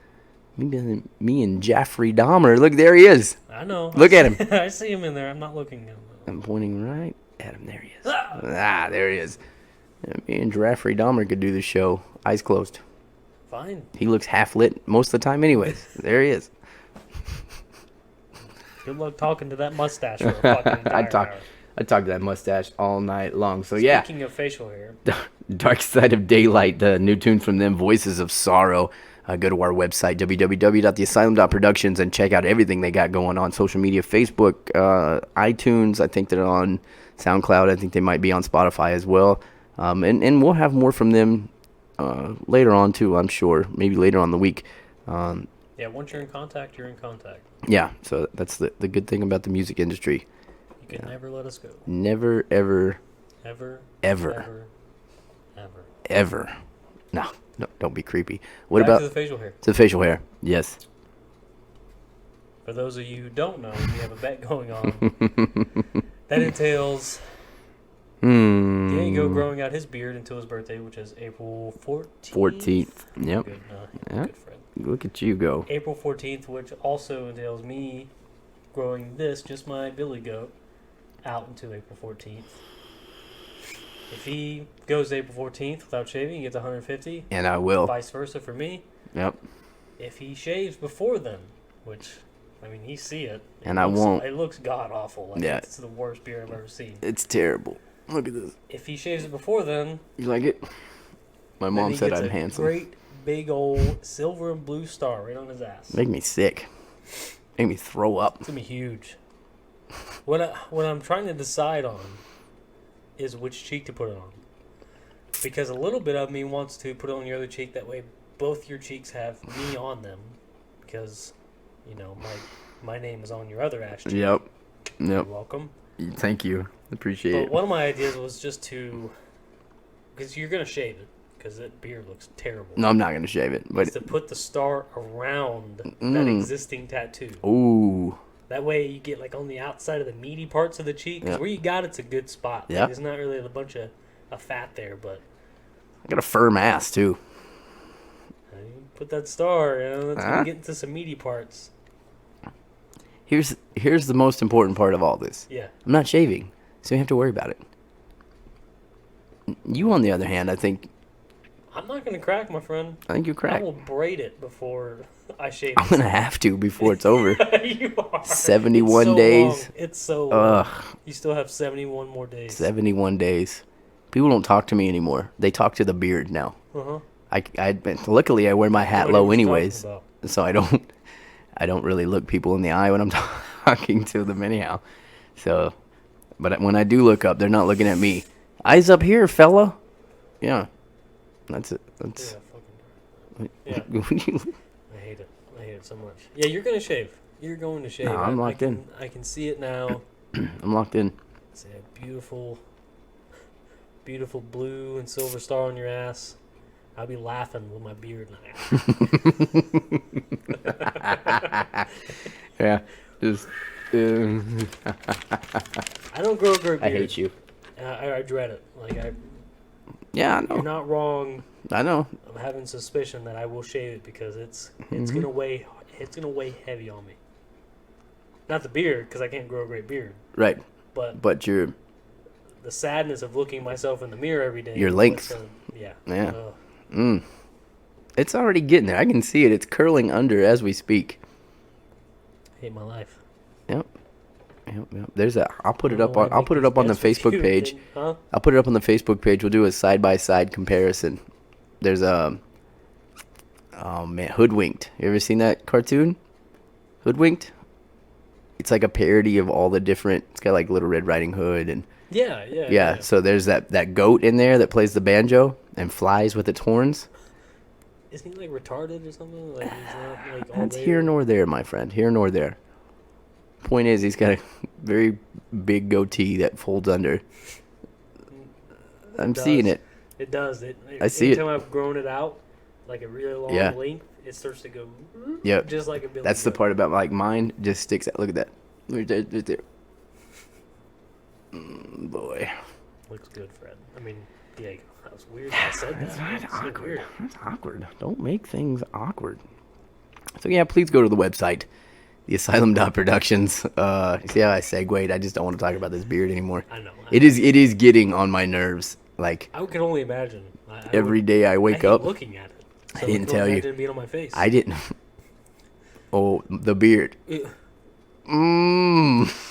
Maybe me and Jeffrey Dahmer. Look, there he is. I know. Look at him. I see him in there. I'm not looking at him. I'm pointing right at him. There he is. There he is. Yeah, me and Jeffrey Dahmer could do the show. Eyes closed. Fine. He looks half lit most of the time anyways. There he is. Good luck talking to that mustache for a fucking entire hour. I talk to that mustache all night long. So Speaking of facial hair. Dark Side of Daylight, the new tune from them, Voices of Sorrow. Go to our website, www.theasylum.productions, and check out everything they got going on social media, Facebook, iTunes. I think they're on SoundCloud. I think they might be on Spotify as well. And we'll have more from them later on, too, I'm sure. Maybe later on the week. Yeah, once you're in contact, you're in contact. Yeah, so that's the good thing about the music industry. You can never let us go. Never, ever, Ever. ever, Ever. Ever. ever. No, don't be creepy. Back to the facial hair. To the facial hair? Yes. For those of you who don't know, we have a bet going on. That entails Diego growing out his beard until his birthday, which is April 14th. 14th. Yep. Good, Yeah. good friend. Look at you go. April 14th, which also entails me growing just my billy goat, out until April 14th. If he goes April 14th without shaving, he gets 150. And I will. Vice versa for me. Yep. If he shaves before then, which, I mean, you see it. And I won't. It looks god-awful. Like, Yeah. It's the worst beard I've ever seen. It's terrible. Look at this. If he shaves it before then... You like it? My then mom he said gets I'm a handsome. great, big old silver and blue star right on his ass. Make me sick. Make me throw up. It's going to be huge. What I'm trying to decide on is which cheek to put it on. Because a little bit of me wants to put it on your other cheek. That way both your cheeks have me on them. Because, my name is on your other ass cheek. Yep. You're welcome. Thank you. Appreciate it. But one of my ideas was just to... Because you're going to shave it. Because that beard looks terrible. No, I'm not going to shave it. But Is to put the star around that existing tattoo. Ooh. That way you get on the outside of the meaty parts of the cheek. Because where you got it's a good spot. Yeah. There's not really a bunch of fat there, but... I got a firm ass, too. Put that star, that's going to get into some meaty parts. Here's the most important part of all this. Yeah. I'm not shaving, so you have to worry about it. You, on the other hand, I think I'm not going to crack, my friend. I think you crack. I will braid it before I shave I'm going to have to before it's over. You are. 71 It's so days. long. It's so long. Ugh. You still have 71 more days. 71 days. People don't talk to me anymore. They talk to the beard now. Uh-huh. Luckily I wear my hat Nobody low was anyways, talking about. so I don't really look people in the eye when I'm talking to them anyhow. So, but when I do look up, they're not looking at me. Eyes up here, fella. Yeah, that's it. Yeah, fucking. Yeah. I hate it. I hate it so much. Yeah, you're gonna shave. You're going to shave. No, I'm locked in. I can see it now. I'm locked in. It's a beautiful, beautiful blue and silver star on your ass. I'll be laughing with my beard now. Yeah. Just. I don't grow a great beard. I hate you. I dread it. Yeah, I You're know. not wrong. I know. I'm having suspicion that I will shave it because it's gonna weigh heavy on me. Not the beard, because I can't grow a great beard. Right. But you're. the sadness of looking myself in the mirror every day. Your length. Yeah. Yeah. It's already getting there. I can see it. It's curling under as we speak. Hate my life. Yep. There's a. I'll put it up on. I'll put it up on the Facebook page. Huh? I'll put it up on the Facebook page. We'll do a side by side comparison. There's a. Oh man, Hoodwinked. You ever seen that cartoon? Hoodwinked. It's like a parody of all the different. It's got like Little Red Riding Hood and. Yeah. So there's that goat in there that plays the banjo and flies with its horns. Isn't he like retarded or something? Like he's not like all That's there? here nor there, my friend. Here nor there. Point is, he's got a very big goatee that folds under. I'm seeing it. It does. I see it. Anytime I've grown it out, like a really long length, it starts to go. Yep. Just like a billy That's the goat. part about like mine just sticks out. Look at that. Right there. Boy. Looks good, Fred. I mean, Diego. That was weird. I said that. That's That's so awkward. weird. That's awkward. Don't make things awkward. So yeah, please go to the website, theasylum.productions. See how I segued? I just don't want to talk about this beard anymore. I know. It is getting on my nerves. Like I can only imagine. every day I wake hate up. looking at it. I didn't tell you. It didn't being on my face. I didn't. Oh, the beard. You Mmm.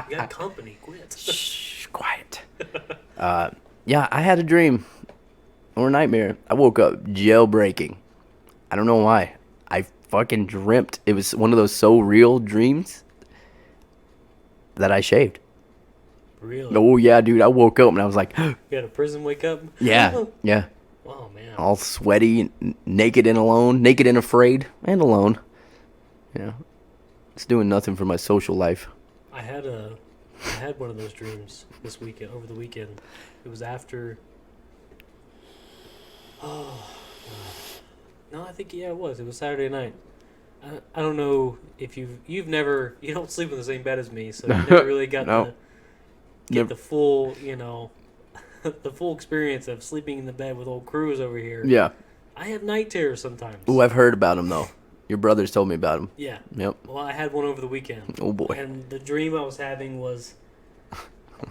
got company. Quit. Shh, quiet. Yeah, I had a dream or a nightmare. I woke up jailbreaking. I don't know why. I fucking dreamt. It was one of those so real dreams that I shaved. Really? Oh yeah, dude. I woke up and I was like, You had a prison wake up? yeah. Oh, man. All sweaty, naked and alone, naked and afraid, and alone. Yeah, it's doing nothing for my social life. I had one of those dreams this weekend, over the weekend. It was after. Oh, God. No, I think it was. It was Saturday night. I don't know if you don't sleep in the same bed as me, so you never really got No. to get the full, the full experience of sleeping in the bed with old Kruz over here. Yeah. I have night terrors sometimes. Ooh, I've heard about him though. Your brothers told me about him. Yeah. Yep. Well, I had one over the weekend. Oh boy. And the dream I was having was,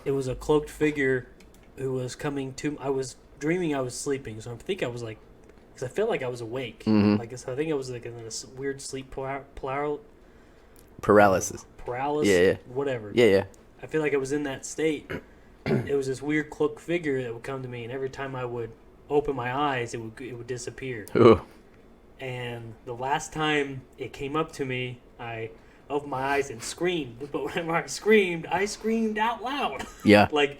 it was a cloaked figure who was coming to. I was dreaming I was sleeping, so I think I was like, because I felt like I was awake. Mhm. Like so I think I was like in this weird sleep Paralysis. paralysis. Whatever. Yeah. I feel like I was in that state. It was this weird cloaked figure that would come to me, and every time I would open my eyes, it would disappear. Ooh. And the last time it came up to me, I opened my eyes and screamed. But whenever I screamed out loud. Yeah. like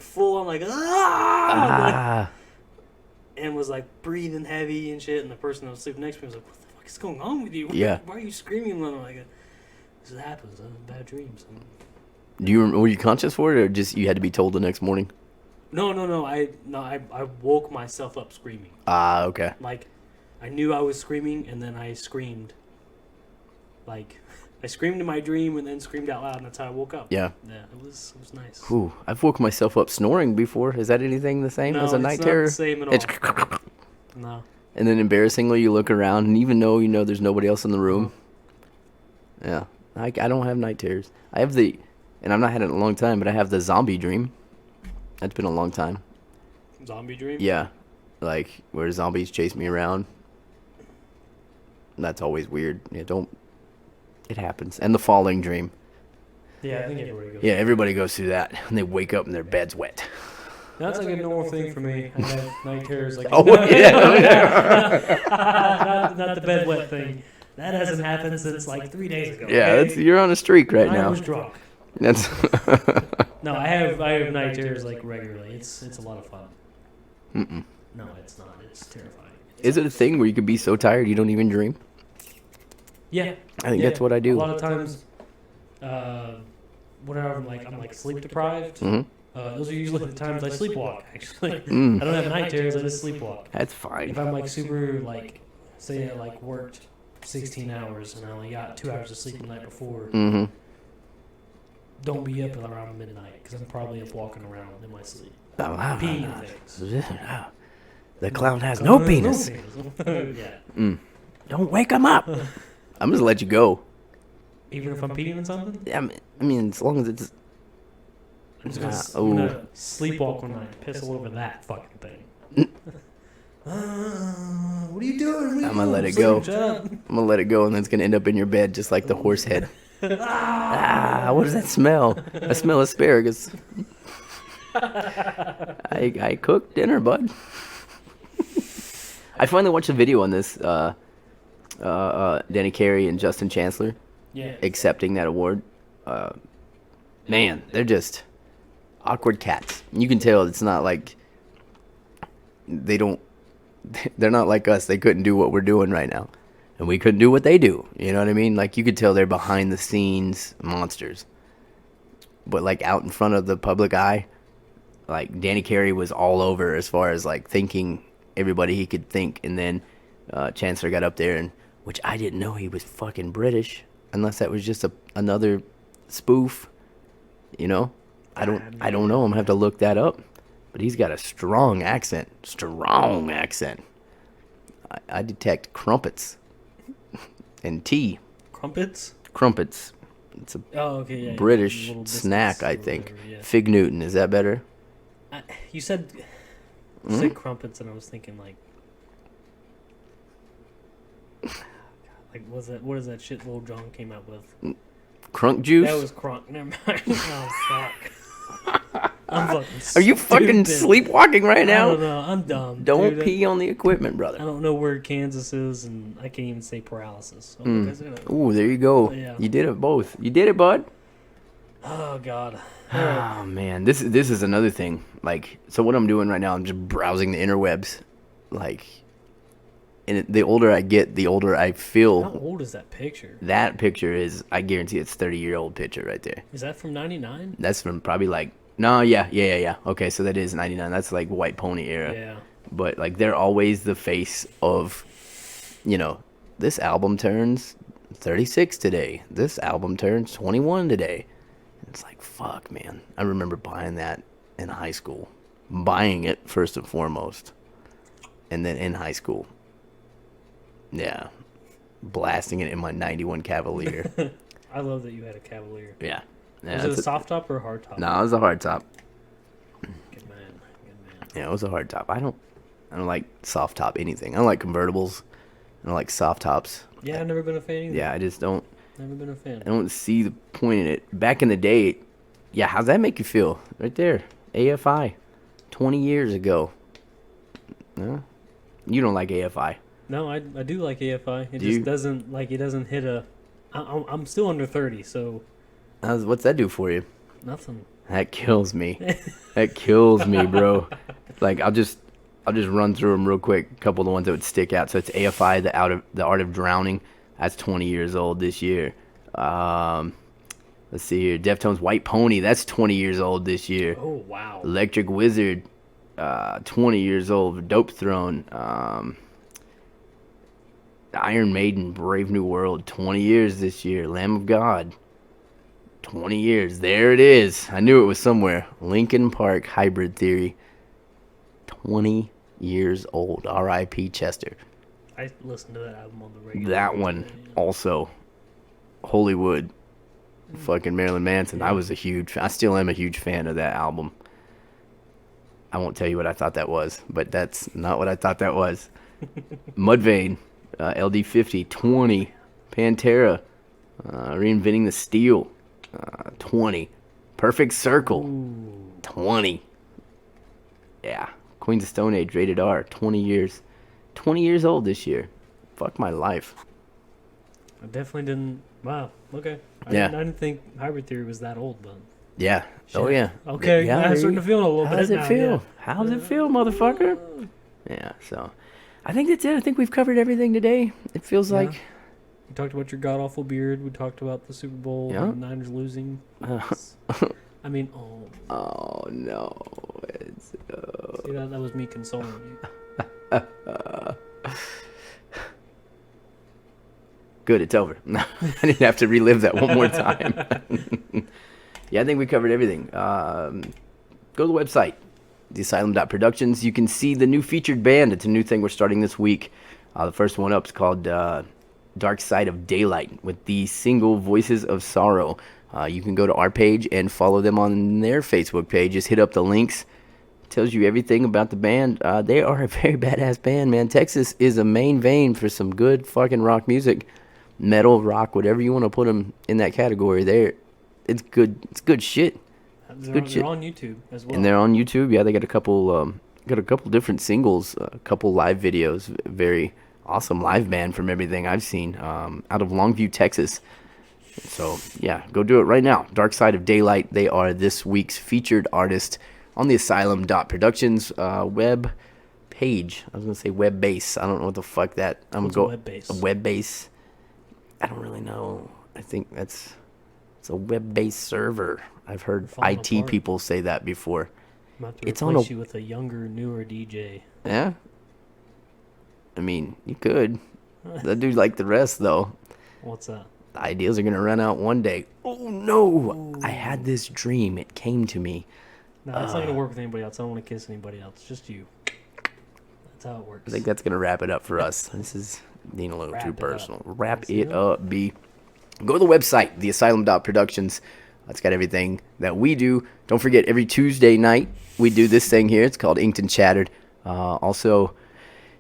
full on, like, ah! Ah. And was like breathing heavy and shit. And the person that was sleeping next to me was like, what the fuck is going on with you? Yeah. Why are you screaming? And I'm like, this happens. I have bad dreams. Were you conscious for it, or just you had to be told the next morning? No. I woke myself up screaming. Ah, okay. Like, I knew I was screaming, and then I screamed. Like, I screamed in my dream, and then screamed out loud, and that's how I woke up. Yeah. Yeah, it was nice. Ooh, I've woke myself up snoring before. Is that anything the same as a night terror? No, it's not the same at all. It's No. and then embarrassingly, you look around, and even though you know there's nobody else in the room, yeah, I don't have night terrors. I have and I've not had it in a long time, but I have the zombie dream. That's been a long time. Zombie dream? Yeah, like where zombies chase me around. That's always weird. Yeah, it happens. And the falling dream. Yeah, I think everybody goes. Yeah, everybody goes through that, and they wake up and their bed's wet. That's like a normal thing for me. I have night terrors. Like, Oh yeah. not the bed wet thing. That hasn't happened since like 3 days ago. Yeah, okay? you're on a streak right I now. was drunk. That's No, I have night terrors like regularly. It's a lot of fun. Mm-mm. No, it's not. It's terrifying. Is it a thing where you could be so tired you don't even dream? Yeah. I think that's what I do. A lot of times, whenever I'm like sleep deprived, Mm-hmm. those are usually the times I sleepwalk. Actually, Mm. I don't have night terrors. I just sleepwalk. That's fine. If I'm like super like, say I like worked 16 hours and I only got 2 hours of sleep the night before, Mm-hmm. don't be up around midnight because I'm probably up walking around in my sleep. Oh, wow. Peeing things. The clown has no penis. Yeah. Don't wake him up. I'm just let you go. Even if I'm peeing in something, I mean, as long as it's. I'm just Oh. gonna sleepwalk one night, piss all over that fucking thing. What are you doing? I'm gonna let it go. Shut up. I'm gonna let it go, and then it's gonna end up in your bed just like the horse head. What does that smell? I smell asparagus. I cooked dinner, bud. I finally watched a video on this. Danny Carey and Justin Chancellor Yeah. accepting that award. Man, they're just awkward cats. You can tell it's not like they're not like us. They couldn't do what we're doing right now, and we couldn't do what they do. You know what I mean? Like, you could tell they're behind the scenes monsters, but like out in front of the public eye, like Danny Carey was all over as far as like thinking everybody he could think, and then Chancellor got up there, and which I didn't know he was fucking British, unless that was just another spoof. You know, I don't know. I'm gonna have to look that up. But he's got a strong accent. Strong accent. I detect crumpets and tea. Crumpets? Crumpets. It's a Oh, okay, yeah. British Little snack, biscuits I or think. whatever, yeah. Fig Newton, is that better? You said crumpets, and I was thinking like what is that shit Lil Jon came out with? Crunk juice? That was crunk. Never mind. Oh fuck. I'm fucking. Are you fucking stupid. sleepwalking right I now? don't know. I'm dumb. Don't dude. pee on the equipment, I brother. don't know where Kansas is, and I can't even say paralysis. So Ooh, there you go. Yeah. You did it both. You did it, bud. Oh god. All right. Oh man, this is another thing. Like, so what I'm doing right now, I'm just browsing the interwebs. Like, and the older I get, the older I feel. How old is that picture? That picture is, I guarantee it's 30-year-old picture right there. Is that from '99? That's from probably like, no, yeah. Okay, so that is 99. That's like White Pony era. Yeah. But like, they're always the face of, you know, this album turns 36 today. This album turns 21 today. It's like, fuck, man. I remember buying that in high school. Buying it first and foremost. And then in high school. Yeah. Blasting it in my 91 Cavalier. I love that you had a Cavalier. Yeah. Was it a soft top or a hard top? No, it was a hard top. Good man. Good man. Yeah, it was a hard top. I don't like soft top anything. I don't like convertibles. I don't like soft tops. Yeah, I've never been a fan either. Yeah, I just don't. Never been a fan. I don't see the point in it. Back in the day, yeah, how's that make you feel? Right there. AFI. 20 years ago. No? You don't like AFI. No, I do like AFI. It Do just you? doesn't hit a. I'm still under 30, so What's that do for you? nothing. That kills me. That kills me, bro. Like, I'll just run through them real quick. A couple of the ones that would stick out. So it's AFI, the Art of Drowning. That's 20 years old this year. Let's see here. Deftones White Pony. That's 20 years old this year. Oh wow. Electric Wizard. 20 years old. Dope Throne. Iron Maiden. Brave New World. 20 years this year. Lamb of God. 20 years. There it is. I knew it was somewhere. Linkin Park Hybrid Theory. 20 years old. R.I.P. Chester. I listened to that album on the regular. That one also. Hollywood. Fucking Marilyn Manson. I was I still am a huge fan of that album. I won't tell you what I thought that was, but that's not what I thought that was. Mudvayne. LD50. 20. Pantera. Reinventing the Steel. 20. Perfect Circle. 20. Yeah. Queens of Stone Age, rated R. 20 years. 20 years old this year. Fuck my life. I definitely didn't. Wow. Okay. Yeah. I didn't think Hybrid Theory was that old, but. Yeah. Oh, Shit. yeah. Okay. Yeah, I'm starting to feel it a little How bit. does it now, feel? yeah. How does it feel, motherfucker? Yeah, so I think that's it. I think we've covered everything today. It feels Yeah. like. We talked about your god awful beard. We talked about the Super Bowl. Yeah. The Niners losing. I mean, oh, Oh no! It's, see that was me consoling you. Good, it's over. I didn't have to relive that one more time. Yeah, I think we covered everything. Go to the website, theasylum.productions. You can see the new featured band. It's a new thing we're starting this week. The first one up is called Dark Side of Daylight with the single Voices of Sorrow. You can go to our page and follow them on their Facebook page. Just hit up the links. Tells you everything about the band. They are a very badass band, man. Texas is a main vein for some good fucking rock music. Metal, rock, whatever you want to put them in that category. It's good. It's good shit. They're on YouTube as well. And they're on YouTube. Yeah, they got a couple different singles, a couple live videos. Very awesome live band from everything I've seen out of Longview, Texas. So yeah, go do it right now. Dark Side of Daylight. They are this week's featured artist on the Asylum.Productions web page. I was gonna say web base. I don't know what the fuck that. web base? A web base. I don't really know. I think it's a web-based server. I've heard Falling IT apart. people say that before. I'm about to It's on replace a- you with a younger, newer DJ. Yeah. I mean, you could. That dude like the rest though. What's that? The ideas are gonna run out one day. Oh no! I had this dream. It came to me. No, it's not gonna work with anybody else. I don't want to kiss anybody else. Just you. That's how it works. I think that's gonna wrap it up for us. This is being a little Wrap too it up. personal. Wrap Let's it do it. up, B. Go to the website, theasylum.productions. It's got everything that we do. Don't forget, every Tuesday night we do this thing here. It's called Inked and Chattered. Also,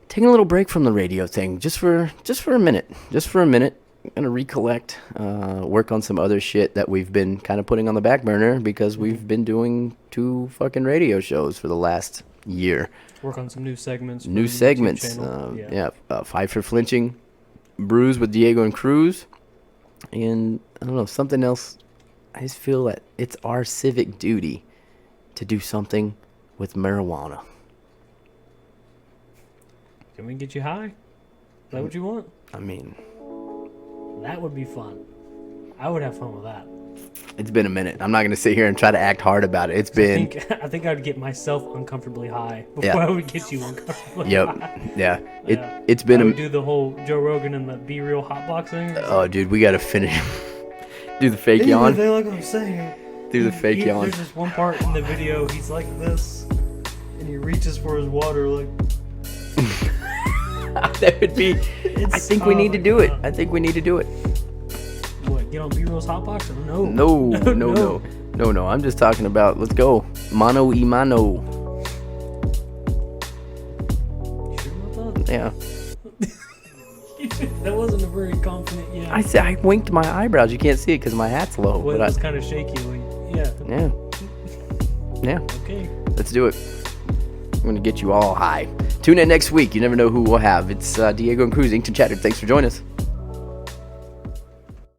taking a little break from the radio thing, just for a minute. Just for a minute. I'm gonna recollect, work on some other shit that we've been kind of putting on the back burner because we've been doing 2 fucking radio shows for the last year. Work on some new segments. for New the YouTube segments. channel. Five for Flinching, Brews with Diego and Kruz, and I don't know, something else. I just feel that it's our civic duty to do something with marijuana. Can we get you high? Is that what you want? I mean, That would be fun. I would have fun with that. it's been a minute. I'm not gonna sit here and try to act hard about it. It's been. I think I'd get myself uncomfortably high before Yeah. I would get you uncomfortably Yep. high. Yeah. Yeah. It's been I a. would do the whole Joe Rogan and the Be Real hotbox thing. Oh, dude, we gotta finish. Do the fake They yawn. like what I'm saying. Do the fake yawn. There's this one part in the video, he's like this, and he reaches for his water like... That would be. I think we need to do it. I think we need to do it. What, get on B-Real's hotbox? Or no. No. I'm just talking about. Let's go. Mano y mano. You sure about that? Yeah. That wasn't a very confident yeah. I said I winked my eyebrows. You can't see it because my hat's low. Well, it but was kind of shaky. Yeah. yeah. Okay. Let's do it. I'm gonna get you all high. Tune in next week. You never know who we'll have. It's Diego and Kruz, Inked and Chattered. Thanks for joining us.